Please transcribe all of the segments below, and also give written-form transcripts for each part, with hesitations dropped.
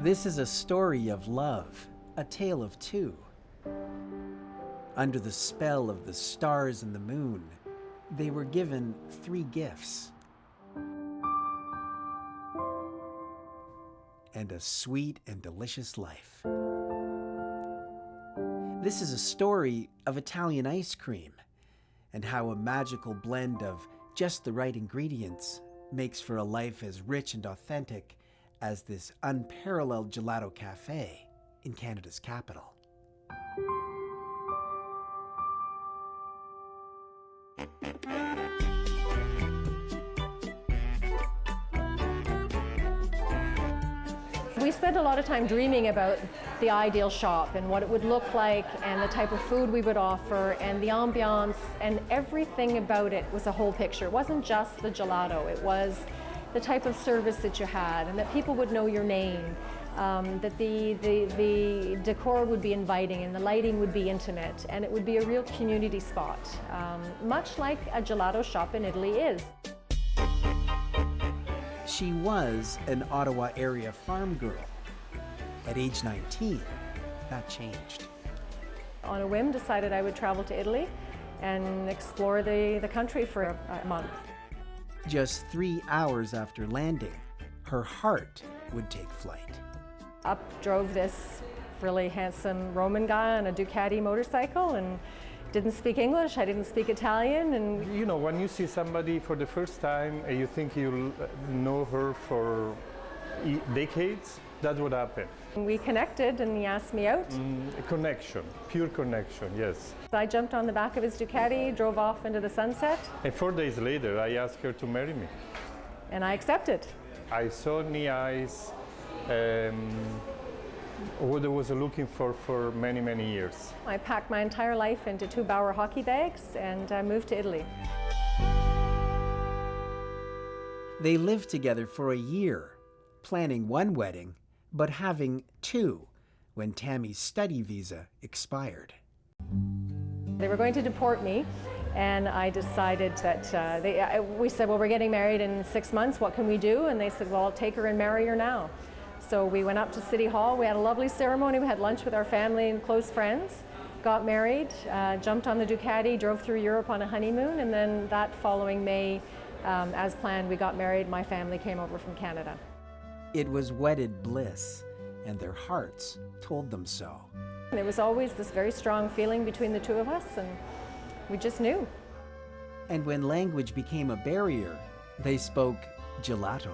This is a story of love, a tale of two. Under the spell of the stars and the moon, they were given 3 gifts. And a sweet and delicious life. This is a story of Italian ice cream and how a magical blend of just the right ingredients makes for a life as rich and authentic as this unparalleled gelato cafe in Canada's capital. We spent a lot of time dreaming about the ideal shop and what it would look like and the type of food we would offer and the ambiance, and everything about it was a whole picture. It wasn't just the gelato, it was the type of service that you had and that people would know your name, that the decor would be inviting and the lighting would be intimate, and it would be a real community spot, much like a gelato shop in Italy is. She was an Ottawa area farm girl. At age 19, that changed. On a whim, decided I would travel to Italy and explore the country for a month. Just 3 hours after landing, her heart would take flight. Up drove this really handsome Roman guy on a Ducati motorcycle and didn't speak English, I didn't speak Italian. And you know, when you see somebody for the first time and you think you'll know her for decades, that's what happened. We connected and he asked me out. A connection, pure connection, yes. I jumped on the back of his Ducati, drove off into the sunset. And 4 days later, I asked her to marry me. And I accepted. I saw in the eyes what I was looking for many, many years. I packed my entire life into 2 Bauer hockey bags and moved to Italy. They lived together for a year, planning 1 wedding, but having 2 when Tammy's study visa expired. They were going to deport me, and I decided that, we said, well, we're getting married in 6 months, what can we do? And they said, well, I'll take her and marry her now. So we went up to City Hall, we had a lovely ceremony, we had lunch with our family and close friends, got married, jumped on the Ducati, drove through Europe on a honeymoon, and then that following May, as planned, we got married, my family came over from Canada. It was wedded bliss, and their hearts told them so. There was always this very strong feeling between the 2 of us, and we just knew. And when language became a barrier, they spoke gelato,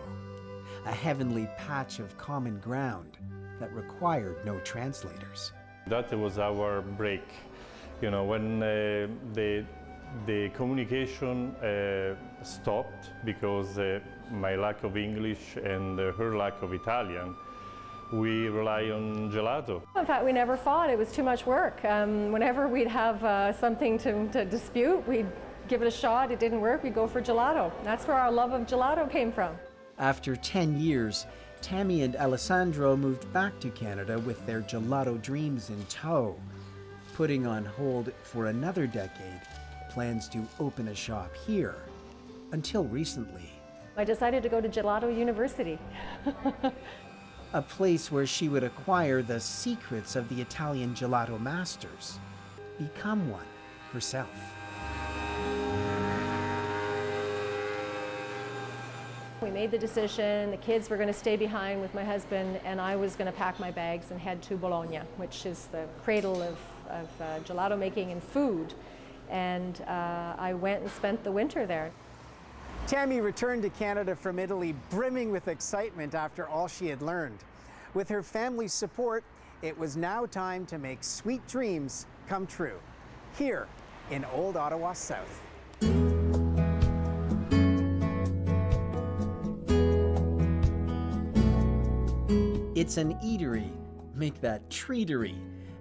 a heavenly patch of common ground that required no translators. That was our break. You know, when the communication stopped because my lack of English and her lack of Italian, we rely on gelato. In fact, we never fought. It was too much work. Whenever we'd have something to dispute, we'd give it a shot. It didn't work, we'd go for gelato. That's where our love of gelato came from. After 10 years, Tammy and Alessandro moved back to Canada with their gelato dreams in tow, putting on hold for another decade plans to open a shop here, until recently. I decided to go to Gelato University. A place where she would acquire the secrets of the Italian gelato masters, become one herself. We made the decision, the kids were going to stay behind with my husband, and I was going to pack my bags and head to Bologna, which is the cradle of gelato making and food. And I went and spent the winter there. Tammy returned to Canada from Italy brimming with excitement after all she had learned. With her family's support, it was now time to make sweet dreams come true, here in Old Ottawa South. It's an eatery, make that treatery,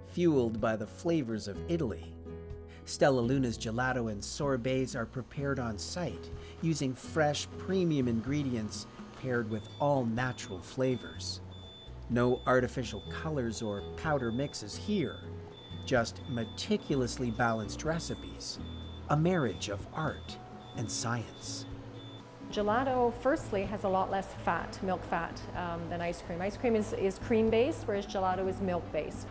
fueled by the flavors of Italy. Stella Luna's gelato and sorbets are prepared on site, using fresh, premium ingredients paired with all natural flavors. No artificial colors or powder mixes here, just meticulously balanced recipes, a marriage of art and science. Gelato, firstly, has a lot less fat, milk fat, than ice cream. Ice cream is cream-based, whereas gelato is milk-based.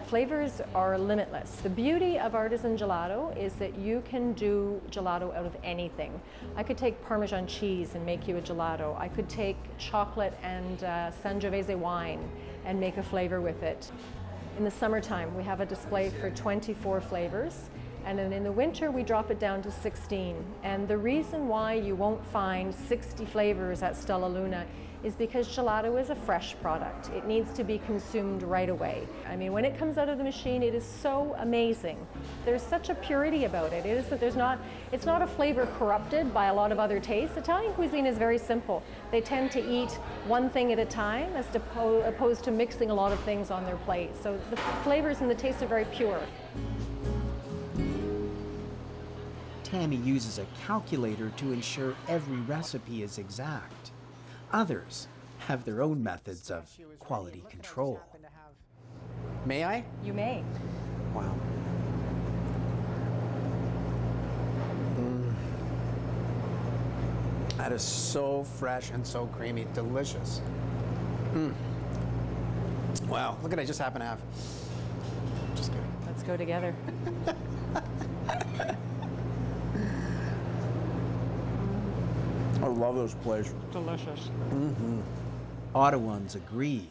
Flavors are limitless. The beauty of artisan gelato is that you can do gelato out of anything. I could take Parmesan cheese and make you a gelato. I could take chocolate and Sangiovese wine and make a flavor with it. In the summertime, we have a display for 24 flavors. And then in the winter, we drop it down to 16. And the reason why you won't find 60 flavors at Stella Luna is because gelato is a fresh product. It needs to be consumed right away. I mean, when it comes out of the machine, it is so amazing. There's such a purity about it. It is that it's not a flavor corrupted by a lot of other tastes. Italian cuisine is very simple. They tend to eat one thing at a time as opposed to mixing a lot of things on their plate. So the flavors and the tastes are very pure. Tammy uses a calculator to ensure every recipe is exact. Others have their own methods of quality control. May I? You may. Wow. That is so fresh and so creamy, delicious. Wow, look at I just happen to have. Just kidding. Let's go together. I love those places. Delicious. Ottawans agree.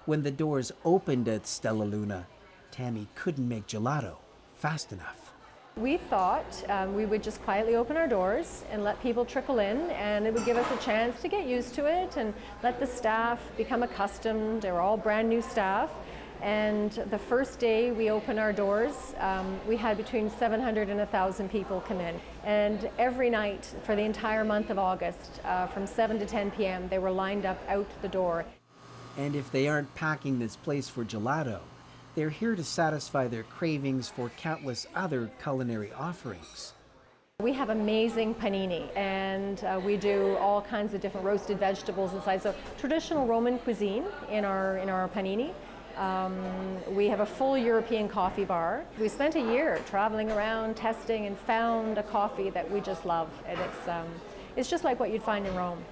When the doors opened at Stella Luna, Tammy couldn't make gelato fast enough. We thought we would just quietly open our doors and let people trickle in, and it would give us a chance to get used to it and let the staff become accustomed. They were all brand new staff. And the first day we opened our doors, we had between 700 and 1,000 people come in. And every night for the entire month of August, from 7 to 10 p.m., they were lined up out the door. And if they aren't packing this place for gelato, they're here to satisfy their cravings for countless other culinary offerings. We have amazing panini, and we do all kinds of different roasted vegetables inside. So traditional Roman cuisine in our panini. We have a full European coffee bar. We spent a year traveling around, testing, and found a coffee that we just love. And it's just like what you'd find in Rome.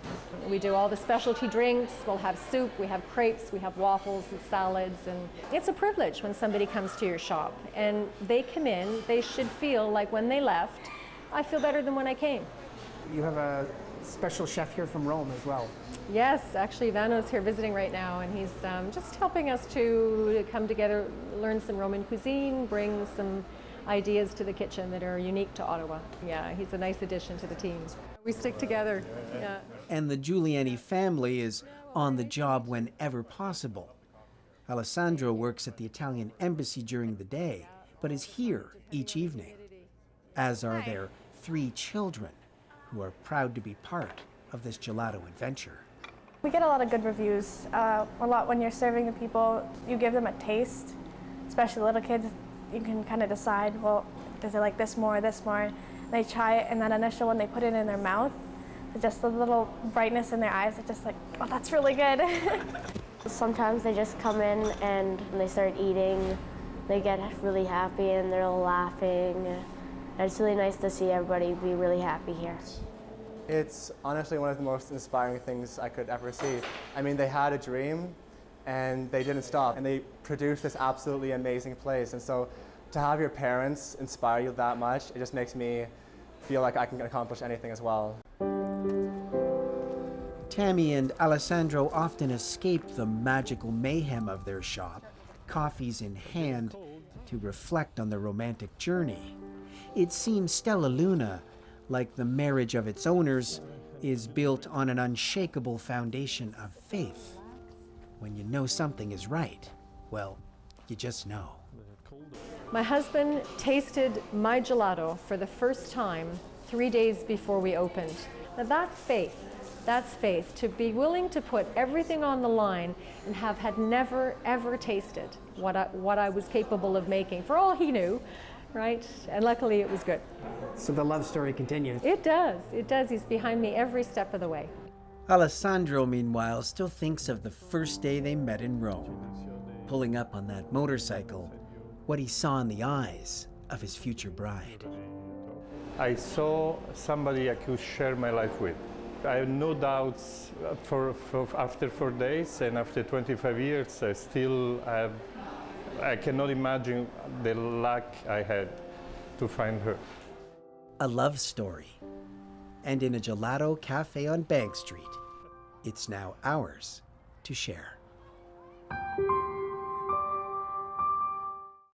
We do all the specialty drinks. We'll have soup, we have crepes, we have waffles and salads. And it's a privilege when somebody comes to your shop. And they come in, they should feel like when they left, I feel better than when I came. You have a special chef here from Rome as well. Yes, actually Ivano's here visiting right now, and he's just helping us to come together, learn some Roman cuisine, bring some ideas to the kitchen that are unique to Ottawa. Yeah, he's a nice addition to the team. We stick together, yeah. And the Giuliani family is on the job whenever possible. Alessandro works at the Italian embassy during the day, but is here each evening, as are their 3 children, who are proud to be part of this gelato adventure. We get a lot of good reviews. A lot when you're serving the people, you give them a taste, especially little kids. You can kind of decide, well, does they like this more, this more? They try it, and that initial when they put it in their mouth, just the little brightness in their eyes, they're just like, oh, that's really good. Sometimes they just come in and when they start eating, they get really happy and they're all laughing. And it's really nice to see everybody be really happy here. It's honestly one of the most inspiring things I could ever see. I mean, they had a dream and they didn't stop, and they produced this absolutely amazing place. And so to have your parents inspire you that much, it just makes me feel like I can accomplish anything as well. Tammy and Alessandro often escape the magical mayhem of their shop, coffees in hand, to reflect on their romantic journey. It seems Stella Luna, like the marriage of its owners, is built on an unshakable foundation of faith. When you know something is right, well, you just know. My husband tasted my gelato for the first time 3 days before we opened. Now that's faith. That's faith, to be willing to put everything on the line and have had never, ever tasted what I was capable of making, for all he knew, right? And luckily it was good. So the love story continues. It does, it does. He's behind me every step of the way. Alessandro, meanwhile, still thinks of the first day they met in Rome, pulling up on that motorcycle, what he saw in the eyes of his future bride. I saw somebody I could share my life with. I have no doubts after 4 days and after 25 years, I cannot imagine the luck I had to find her. A love story. And in a gelato cafe on Bank Street, it's now ours to share.